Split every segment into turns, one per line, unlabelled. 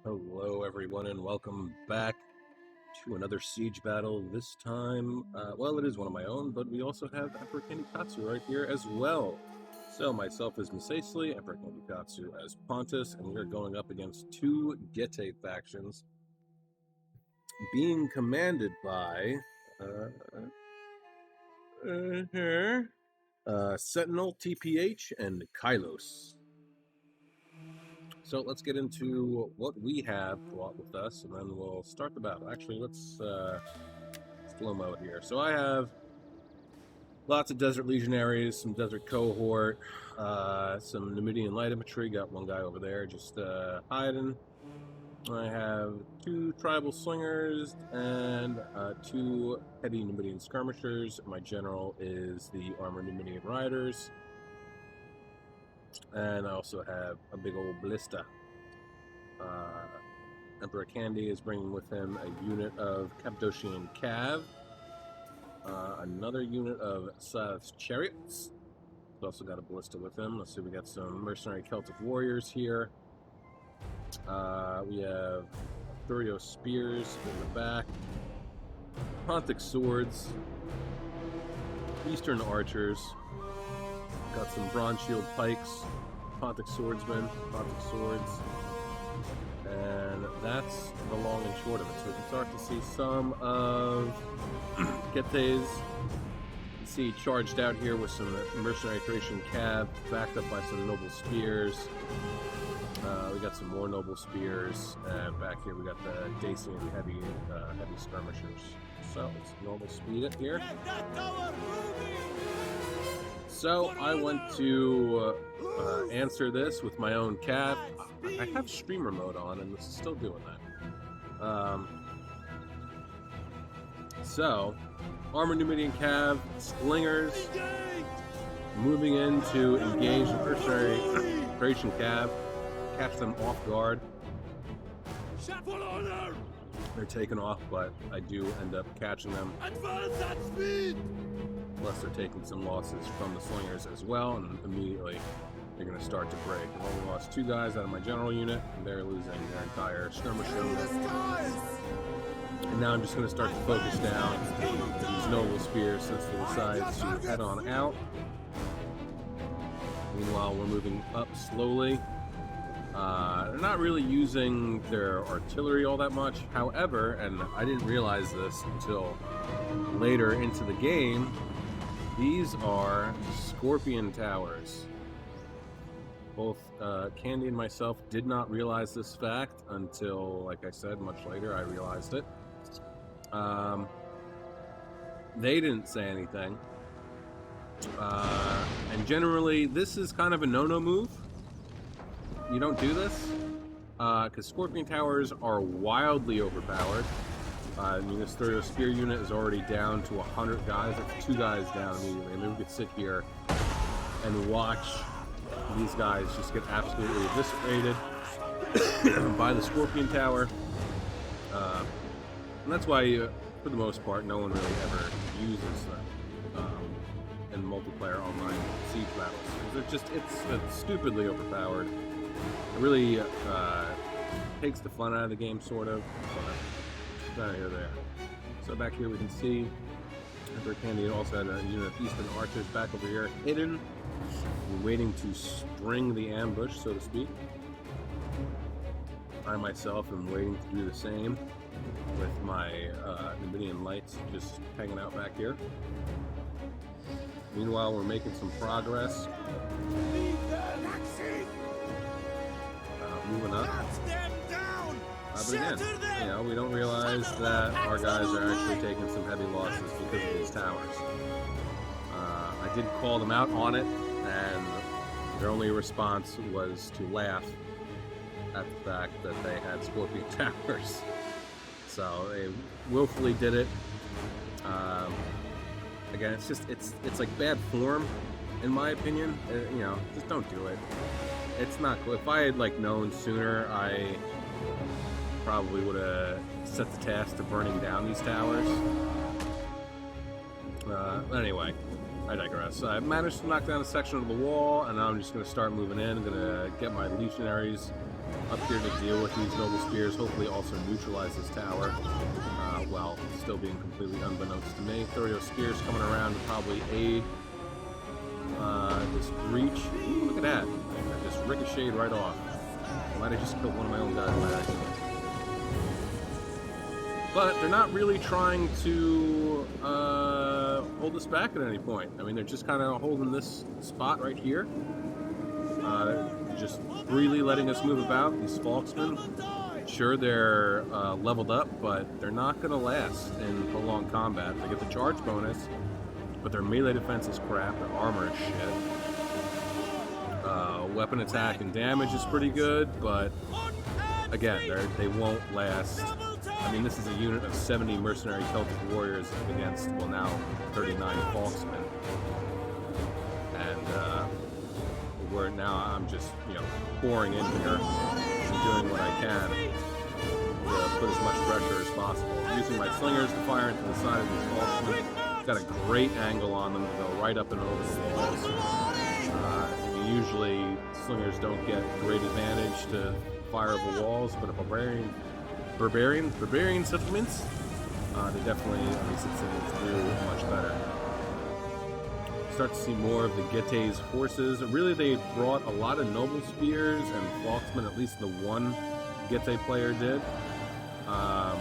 Hello, everyone, and welcome back to another siege battle. This time, well, it is one of my own, but we also have Emperor Katsu right here as well. So, myself as Misasely, Emperor Katsu as Pontus, and we are going up against two Gete factions, being commanded by Sentinel, TPH, and Kylos. So let's get into what we have brought with us, and then we'll start the battle. Actually, let's slow mode here. So I have lots of Desert Legionaries, some Desert Cohort, some Numidian Light Infantry. Got one guy over there just hiding. I have two Tribal Slingers and two Heavy Numidian Skirmishers. My general is the Armored Numidian Riders. And I also have a big old Ballista. Emperor Candy is bringing with him a unit of Cappadocian Cav, another unit of Sav's Chariots. He's also got a Ballista with him. Let's see, we got some Mercenary Celtic Warriors here. We have Thurio Spears in the back, Pontic Swords, Eastern Archers, got some Bronze Shield Pikes, Pontic Swordsmen, Pontic Swords. And that's the long and short of it. So we can start to see some of Getes. You can see charged out here with some Mercenary Thracian Cav, backed up by some Noble Spears. We got some more Noble Spears, and back here we got the Dacian Heavy Skirmishers. So let's normal speed it here. So I went to answer this with my own Cav. I have streamer mode on, and this is still doing that. So, Armored Numidian Cav, Slingers, moving in to engage the Mercenary Thracian Cav, catch them off guard. They're taken off, but I do end up catching them. Unless they're taking some losses from the Slingers as well, and immediately they're going to start to break. I've only lost two guys out of my general unit, and they're losing their entire skirmisher unit. And now I'm just going to start to focus down these Noble Spears since they decide to head on out. Meanwhile, we're moving up slowly. They're not really using their artillery all that much. However, and I didn't realize this until later into the game, these are Scorpion Towers. Both Candy and myself did not realize this fact until, like I said, much later I realized it. They didn't say anything. And generally, this is kind of a no-no move. You don't do this, because Scorpion Towers are wildly overpowered. I mean, this Thurio Spear unit is already down to 100 guys. That's two guys down immediately. And then we could sit here and watch these guys just get absolutely eviscerated by the Scorpion Tower. And that's why, for the most part, no one really ever uses them in multiplayer online siege battles. They're just, it's stupidly overpowered. It really takes the fun out of the game, sort of. But here there. So back here we can see Emperor Candy also had a unit of Eastern Archers back over here, hidden, waiting to spring the ambush, so to speak. I myself am waiting to do the same with my Numidian Lights just hanging out back here. Meanwhile, we're making some progress. Moving up. But again, you know, we don't realize that our guys are actually taking some heavy losses because of these towers. I did call them out on it, and their only response was to laugh at the fact that they had Scorpion Towers. So they willfully did it. Again, it's just, it's like bad form, in my opinion. You know, just don't do it. It's not cool. If I had, like, known sooner, I probably would have set the task to burning down these towers. Anyway, I digress. I managed to knock down a section of the wall, and now I'm just going to start moving in. I'm going to get my legionaries up here to deal with these noble spears, hopefully also neutralize this tower while still being completely unbeknownst to me. Thorio spears coming around to probably aid this breach. Ooh, look at that. I just ricocheted right off. I might have just killed one of my own guys by accident. But they're not really trying to hold us back at any point. I mean, they're just kind of holding this spot right here. Just freely letting us move about. These Falksmen, sure, they're leveled up, but they're not going to last in prolonged combat. They get the charge bonus, but their melee defense is crap. Their armor is shit. Weapon attack and damage is pretty good, but again, they won't last. I mean, this is a unit of 70 mercenary Celtic warriors against, well, now 39 Falksmen. And I'm just, pouring in here and doing what I can to put as much pressure as possible. Using my slingers to fire into the side of these Falksmen. Got a great angle on them to go right up and over the walls. Usually, slingers don't get great advantage to fire over walls, but a barbarian settlements, they definitely, at least it's through much better. Start to see more of the Gette's forces. Really, they brought a lot of noble spears and Falksmen, at least the one Gette player did. And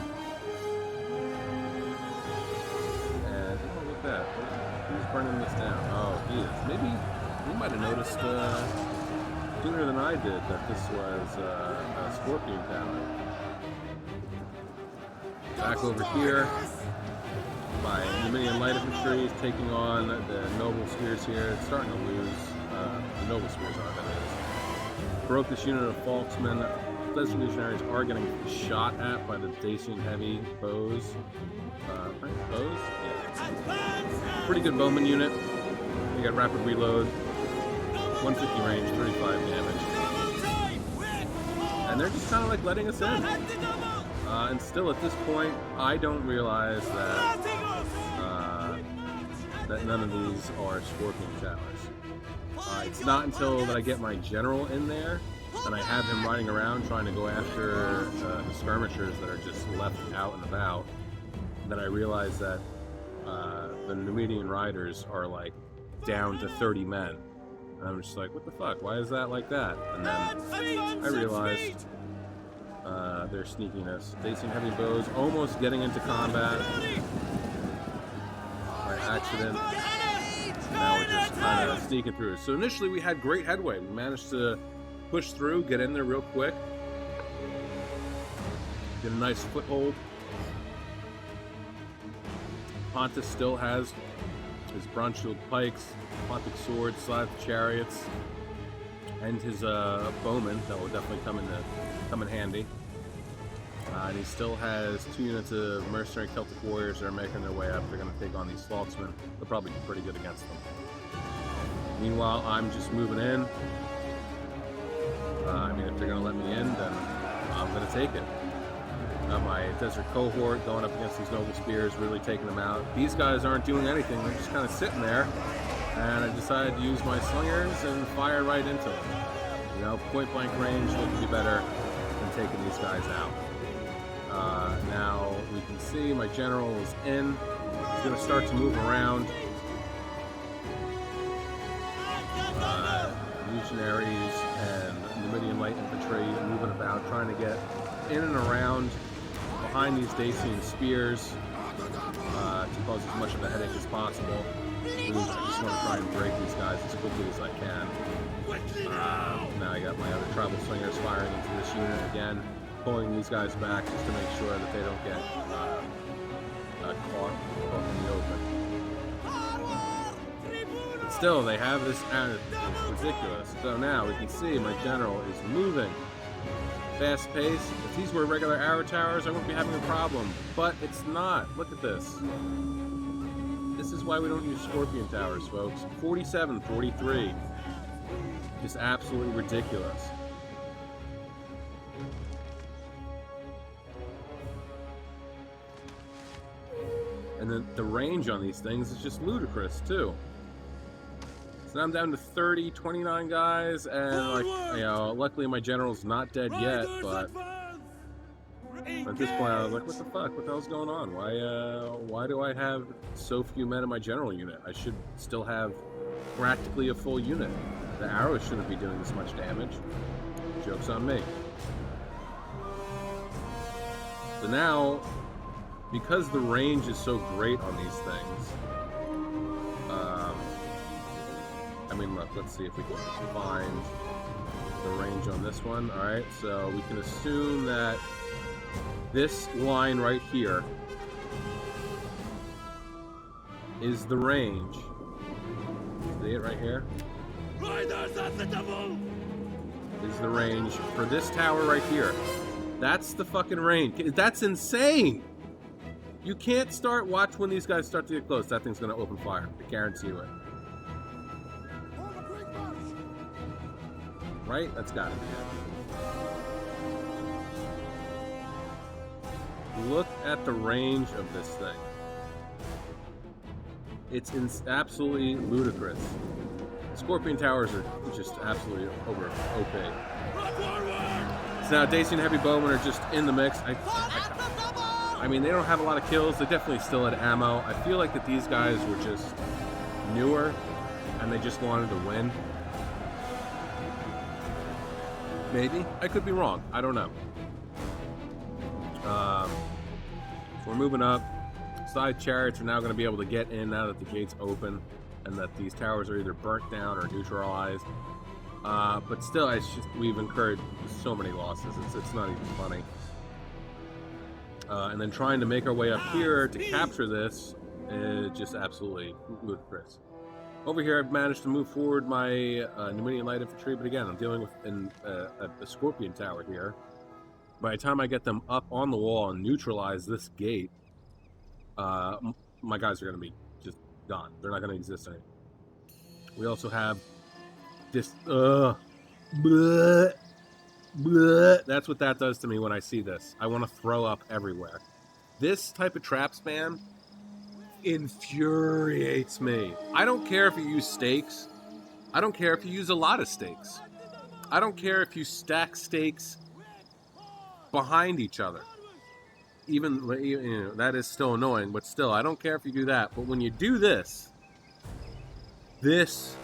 look at that. Who's burning this down? Oh, he is. Maybe he might have noticed sooner than I did that this was a Scorpion tower. Back over here, my Numidian light infantry is taking on the noble spears here. It's starting to lose. The noble spears are, that is. Broke this unit of Falksmen. Desert Legionaries are getting shot at by the Dacian heavy bows. Right? Bows? Yeah. Pretty good bowman unit. They got rapid reload, 150 range, 35 damage. And they're just kind of like letting us in. And still at this point, I don't realize that that none of these are Scorpion towers. It's not until that I get my general in there and I have him riding around trying to go after the skirmishers that are just left out and about that I realize that the Numidian riders are like down to 30 men. And I'm just like, what the fuck? Why is that like that? And then I realized their sneakiness. Dacian heavy bows almost getting into combat by accident. Now we're just kind of sneaking through. So initially we had great headway. We managed to push through, get in there real quick, get a nice foothold. Pontus still has his bronze shield pikes, Pontic swords, Slav chariots, and his bowmen that will definitely come in handy. And he still has 2 units of mercenary Celtic warriors that are making their way up. They're going to take on these Falksmen. They'll probably be pretty good against them. Meanwhile, I'm just moving in. I mean, if they're going to let me in, then I'm going to take it. My desert cohort going up against these noble spears, really taking them out. These guys aren't doing anything. They're just kind of sitting there. And I decided to use my slingers and fire right into them. Point blank range looks to be better than taking these guys out. Now we can see my general is in. He's going to start to move around. Legionaries and Numidian light infantry moving about, trying to get in and around behind these Dacian spears to cause as much of a headache as possible. I just want to try and break these guys as quickly as I can. Now I got my other tribal slingers firing into this unit again, pulling these guys back just to make sure that they don't get caught in the open. But still, they have this attitude. It's ridiculous. So now we can see my general is moving. Fast pace. If these were regular arrow towers, I wouldn't be having a problem. But it's not. Look at this. This is why we don't use Scorpion towers, folks. 47, 43. Just absolutely ridiculous. And then the range on these things is just ludicrous, too. So now I'm down to 30, 29 guys, and like, you know, luckily my general's not dead yet, but at this point I was like, what the fuck? What the hell's going on? Why do I have so few men in my general unit? I should still have practically a full unit. The arrows shouldn't be doing this much damage. Joke's on me. So now, because the range is so great on these things, I mean, look, let's see if we can find the range on this one. Alright, so we can assume that this line right here is the range. See it right here? Is the range for this tower right here. That's the fucking range. That's insane! You can't start, watch when these guys start to get close. That thing's gonna open fire. I guarantee you it. Right? That's gotta be it. Look at the range of this thing. It's absolutely ludicrous. Scorpion towers are just absolutely OP. So now Dacian heavy bowmen are just in the mix. I mean, they don't have a lot of kills. They definitely still had ammo. I feel like that these guys were just newer and they just wanted to win. Maybe. I could be wrong. I don't know. So we're moving up. Side chariots are now going to be able to get in now that the gate's open and that these towers are either burnt down or neutralized. But still, it's just, we've incurred so many losses. It's not even funny. And then trying to make our way up here to capture this is just absolutely ludicrous. Over here, I've managed to move forward my Numidian light infantry, but again, I'm dealing with a Scorpion tower here. By the time I get them up on the wall and neutralize this gate, my guys are going to be just gone. They're not going to exist anymore. We also have this... bleh, bleh. That's what that does to me when I see this. I want to throw up everywhere. This type of trap spam infuriates me. I don't care if you use stakes. I don't care if you use a lot of stakes. I don't care if you stack stakes behind each other. Even, you know, that is still annoying, but still, I don't care if you do that. But when you do this, this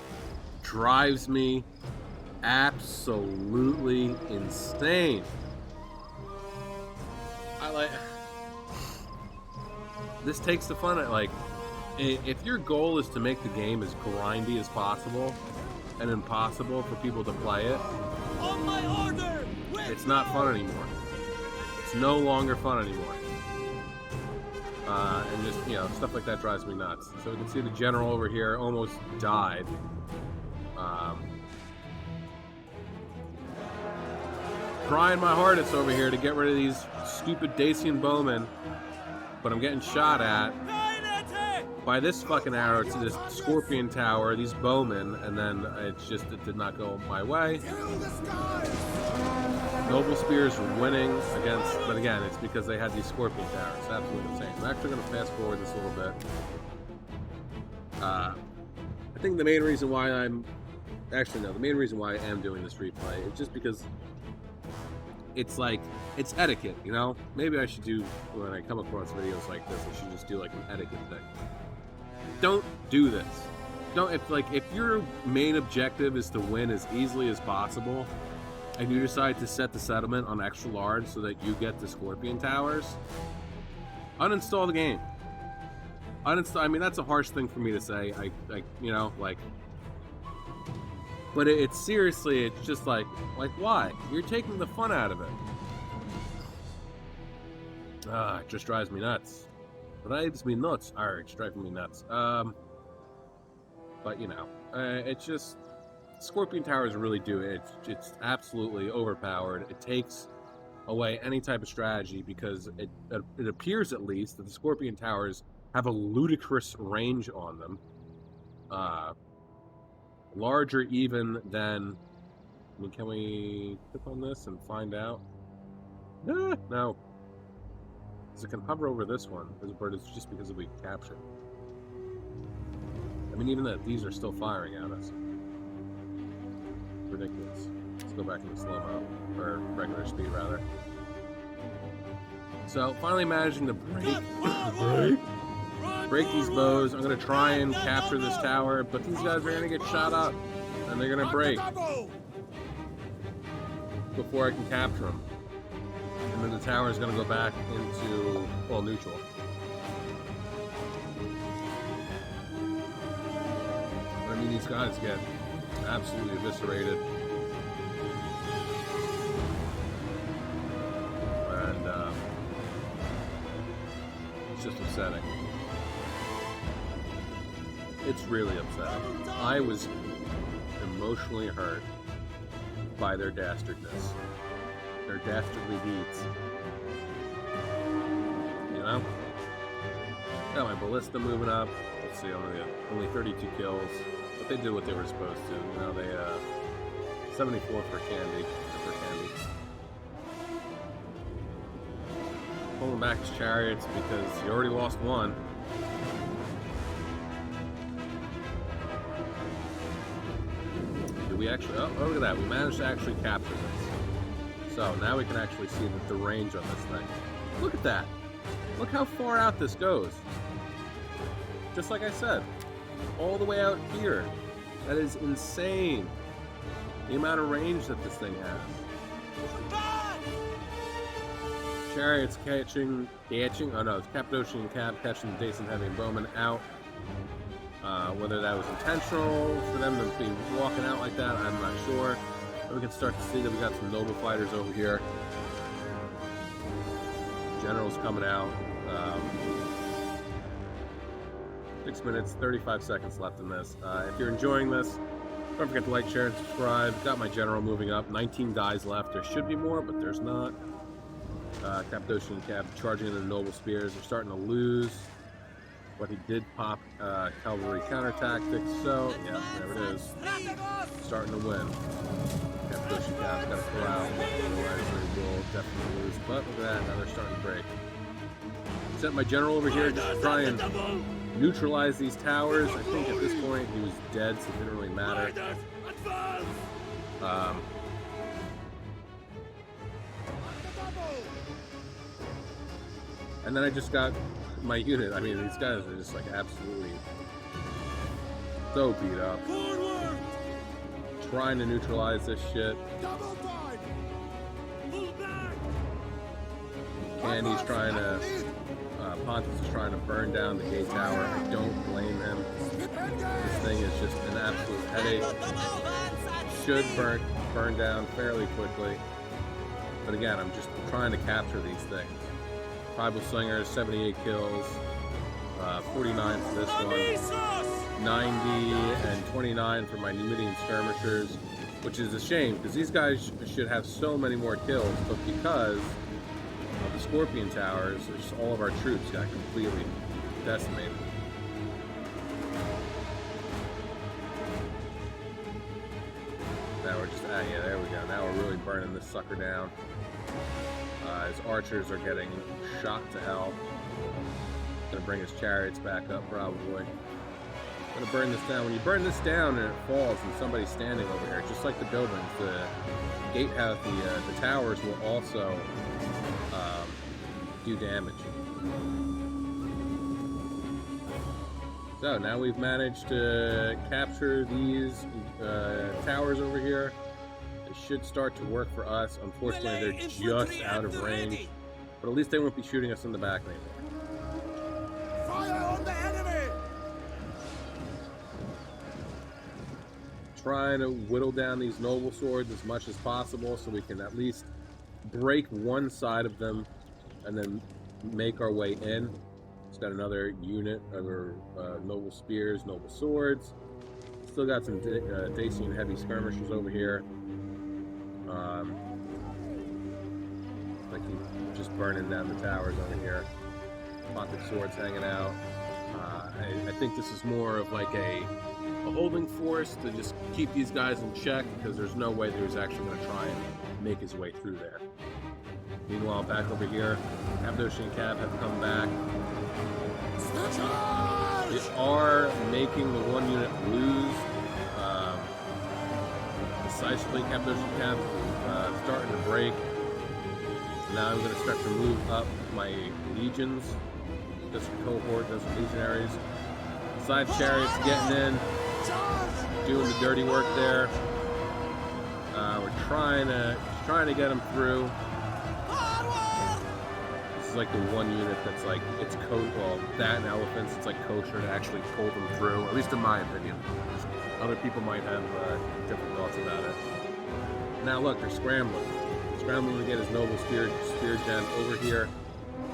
drives me absolutely insane. This takes the fun out. Like, if your goal is to make the game as grindy as possible and impossible for people to play it,
on my order,
it's not fun anymore. It's no longer fun anymore. And just, you know, stuff like that drives me nuts. So we can see the general over here almost died. Trying my hardest over here to get rid of these stupid Dacian bowmen, but I'm getting shot at by this fucking arrow to this Scorpion tower, these bowmen, and then it did not go my way. Noble Spears winning against, but again, it's because they had these Scorpion towers. It's absolutely insane. I'm actually going to fast forward this a little bit. I think the main reason why the main reason why I am doing this replay is just because it's like, it's etiquette, you know? Maybe I should do, when I come across videos like this, I should just do like an etiquette thing. Don't do this. If your main objective is to win as easily as possible, and you decide to set the settlement on extra large so that you get the Scorpion towers, uninstall the game. Uninstall. I mean, that's a harsh thing for me to say. You know, like, but it's seriously, it's just like why? You're taking the fun out of it. It just drives me nuts. Drives me nuts. It's driving me nuts. But you know, it's just. Scorpion towers really do it. It's absolutely overpowered. It takes away any type of strategy because it appears at least that the Scorpion towers have a ludicrous range on them. Larger even than... I mean, can we click on this and find out? No. Because it can hover over this one, but it's just because we captured. I mean, even that these are still firing at us. Ridiculous. Let's go back into slow-mo, or regular speed, rather. So, finally managing to break these bows. I'm going to try and capture this tower, but these guys are going to get shot up, and they're going to break before I can capture them. And then the tower is going to go back into, well, neutral. I mean, these guys get absolutely eviscerated. And it's just upsetting. It's really upsetting. I was emotionally hurt by their dastardness. Their dastardly deeds. You know? Got my ballista moving up. Let's see, only 32 kills. But they did what they were supposed to. You know, they 74 for candy. Pulling back his chariots because he already lost one. Did we actually? Oh, look at that! We managed to actually capture this. So now we can actually see the range on this thing. Look at that! Look how far out this goes. Just like I said, all the way out here. That is insane. The amount of range that this thing has. Chariots catching, oh no, it's Cappadocian and Cap catching the Dacian Heavy and Bowman out. Whether that was intentional for them to be walking out like that, I'm not sure. But we can start to see that we got some noble fighters over here. Generals coming out. 6 minutes, 35 seconds left in this. If you're enjoying this, don't forget to like, share, and subscribe. Got my general moving up. 19 guys left. There should be more, but there's not. Cappadocian Cap charging into the noble spears. They're starting to lose. But he did pop cavalry counter tactics, so yeah, there it is. Starting to win. Cappadocian Cap's got to pull out. Otherwise, they will definitely lose. But look at that, now they're starting to break. Sent my general over here just to try and neutralize these towers. I think at this point he was dead, so it didn't really matter. And then I just got my unit. I mean, these guys are just like absolutely so beat up. Trying to neutralize this shit. Candy's trying to, Pontus is trying to burn down the gate tower. I don't blame him. This thing is just an absolute headache. Should burn down fairly quickly. But again, I'm just trying to capture these things. Tribal Slingers, 78 kills, 49 for this one, 90 and 29 for my Numidian Skirmishers, which is a shame because these guys should have so many more kills, but because of the Scorpion Towers, just all of our troops got completely decimated. Now we're just, yeah, there we go. Now we're really burning this sucker down. His archers are getting shot to hell. Gonna bring his chariots back up, probably. Gonna burn this down. When you burn this down and it falls and somebody's standing over here, just like the buildings, the gatehouse, the towers will also do damage. So now we've managed to capture these towers over here. It should start to work for us. Unfortunately, they're just out of range, but at least they won't be shooting us in the back anymore.
Fire on the enemy!
Trying to whittle down these noble swords as much as possible so we can at least break one side of them and then make our way in. It's got another unit of noble spears, noble swords. Still got some Dacian heavy skirmishers over here. I keep just burning down the towers over here. Pontic swords hanging out. I think this is more of like a holding force to just keep these guys in check because there's no way that he's actually going to try and make his way through there. Meanwhile, back over here, Cappadocian Cav have come back. They are making the 1 unit lose decisively. Cappadocian Cav starting to break. Now I'm going to start to move up my legions. This cohort, those legionaries. Side chariots getting in, doing the dirty work there. We're trying to get them through. This is like the 1 unit that's like it's well, that and elephants. It's like kosher to actually pull them through. At least in my opinion. Other people might have different thoughts about it. Now look, they're scrambling to get his noble spear gen over here.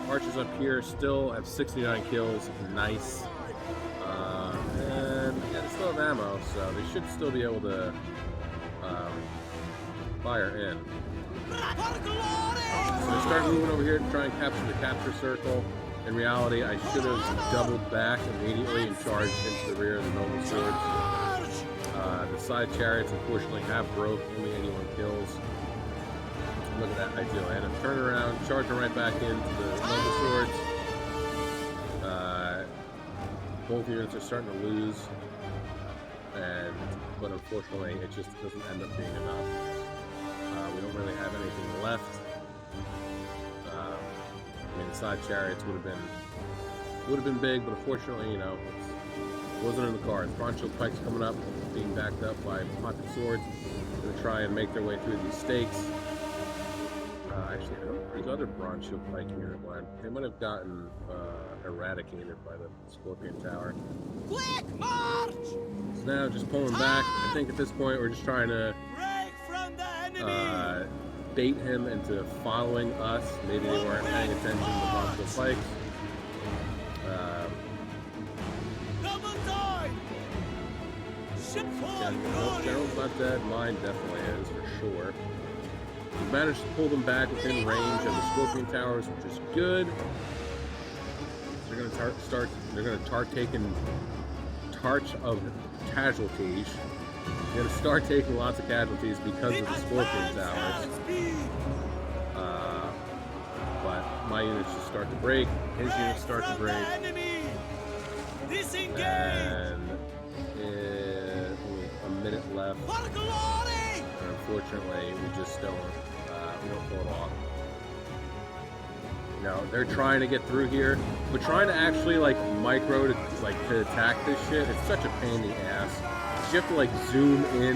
Archers up here still have 69 kills. Nice. And yeah, they still have ammo, so they should still be able to fire in. So they start moving over here to try and capture the capture circle. In reality, I should have doubled back immediately and charged into the rear of the noble swords. The side chariots, unfortunately, have growth. Only anyone kills. Look at that, I do. And I'm turning around, charging right back into the noble swords. Both units are starting to lose, but unfortunately, it just doesn't end up being enough. We don't really have anything left. I mean, the side chariots would have been big, but unfortunately, it wasn't in the cards. Bronze shield pikes coming up, being backed up by pocket swords. Going to try and make their way through these stakes. Actually, I don't know if there's other bronze shield pike here. They might have gotten eradicated by the Scorpion Tower.
Quick march!
So now just pulling back. I think at this point we're just trying to bait him into following us. Maybe they weren't paying attention to the bronze shield pikes.
Double time! Ship
General's not dead. Mine definitely is for sure. We managed to pull them back within range of the Scorpion Towers, which is good. So they're going to start taking torch of casualties. They're going to start taking lots of casualties because of the Scorpion Towers. But my units just start to break. His units start to break. And only a minute left. And unfortunately, we just don't pull it off. They're trying to get through here. We're trying to actually micro to attack this shit. It's such a pain in the ass. You have to zoom in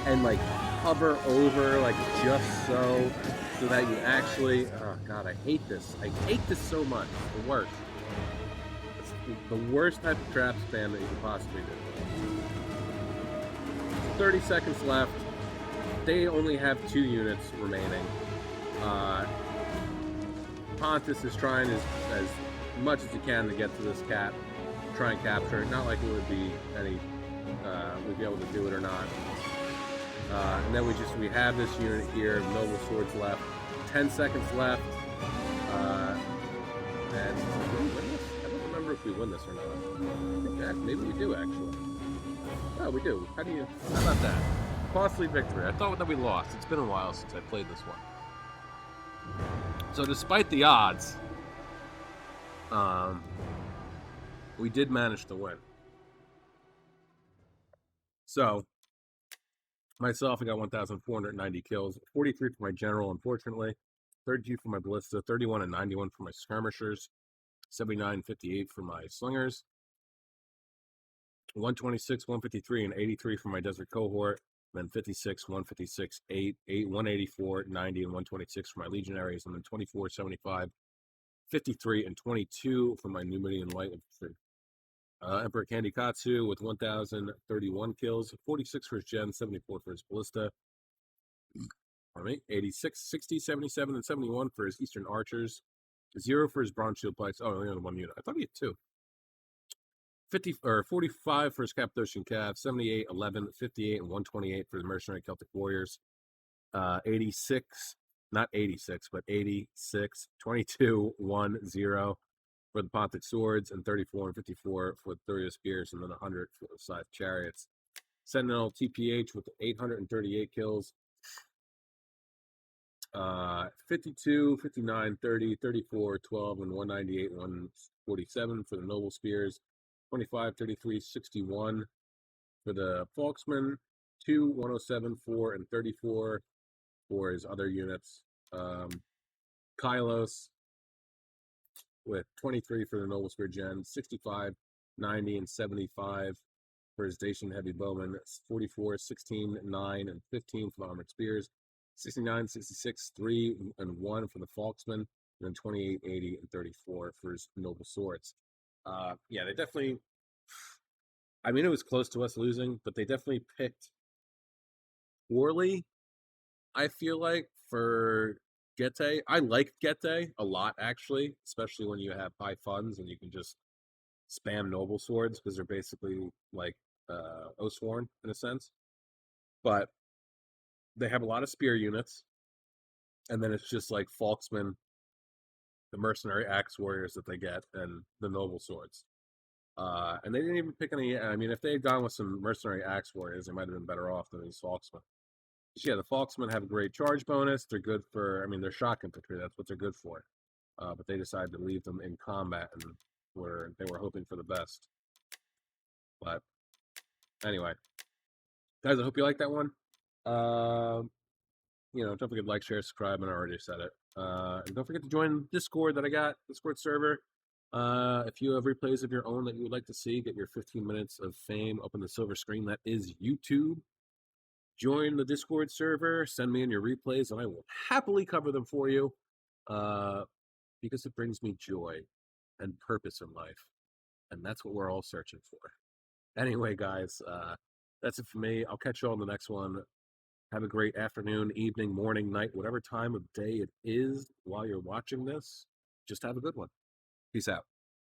and hover over just so that you actually. Oh god, I hate this. I hate this so much. It's the worst. It's the worst type of trap spam that you could possibly do. 30 seconds left. They only have 2 units remaining. Pontus is trying as much as he can to get to this cat, try and capture it. Not like it would be we'd be able to do it or not. And then we have this unit here, noble swords left. 10 seconds left. And did we win this? I don't remember if we win this or not. I think maybe we do actually. Oh, we do. How about that? Costly victory. I thought that we lost. It's been a while since I played this one. So despite the odds, we did manage to win. So, myself, I got 1,490 kills, 43 for my general, unfortunately, 32 for my ballista, 31 and 91 for my skirmishers, 79, 58 for my slingers, 126, 153, and 83 for my desert cohort, then 56, 156, 184, 90, and 126 for my legionaries, and then 24, 75, 53, and 22 for my Numidian light infantry. Emperor Candy Katsu with 1,031 kills, 46 for his gen, 74 for his ballista. 86, 60, 77, and 71 for his Eastern archers. 0 for his bronze shield pikes. Oh, only on 1 unit. I thought he had 2. 45 for his Cappadocian Cav, 78, 11, 58, and 128 for the mercenary Celtic warriors. 86, not 86, but 86, 22, 1, 0 for the Pontic swords, and 34 and 54 for the Thurio spears, and then 100 for the scythe chariots. Sentinel TPH with 838 kills, 52, 59, 30, 34, 12, and 198, 147 for the Noble Spears. 25, 33, 61 for the Falksman. 2, 107, 4, and 34 for his other units. Kylos with 23 for the Noble Spear Gen, 65, 90, and 75 for his Dacian Heavy Bowman, 44, 16, 9, and 15 for the Armored Spears, 69, 66, 3, and 1 for the Falksman, and then 28, 80, and 34 for his Noble Swords. Yeah, they definitely, I mean, it was close to us losing, but they definitely picked poorly, I feel like, for Gete. I liked Gete a lot, actually, especially when you have high funds and you can just spam Noble Swords because they're basically like Oathsworn in a sense. But they have a lot of spear units, and then it's just like Falksman, the mercenary axe warriors that they get, and the Noble Swords. And they didn't even pick any. I mean, if they had gone with some mercenary axe warriors, they might have been better off than these Falksmen. Yeah, the Falksmen have a great charge bonus. They're good for, I mean, they're shock infantry. That's what they're good for. But they decided to leave them in combat, and they were hoping for the best. But anyway, guys, I hope you like that one. Don't forget to like, share, subscribe, and I already said it. And don't forget to join Discord that I got, Discord server. If you have replays of your own that you would like to see, get your 15 minutes of fame up on the silver screen. That is YouTube. Join the Discord server, send me in your replays, and I will happily cover them for you because it brings me joy and purpose in life. And that's what we're all searching for. Anyway, guys, that's it for me. I'll catch you on the next one. Have a great afternoon, evening, morning, night, whatever time of day it is while you're watching this. Just have a good one. Peace out.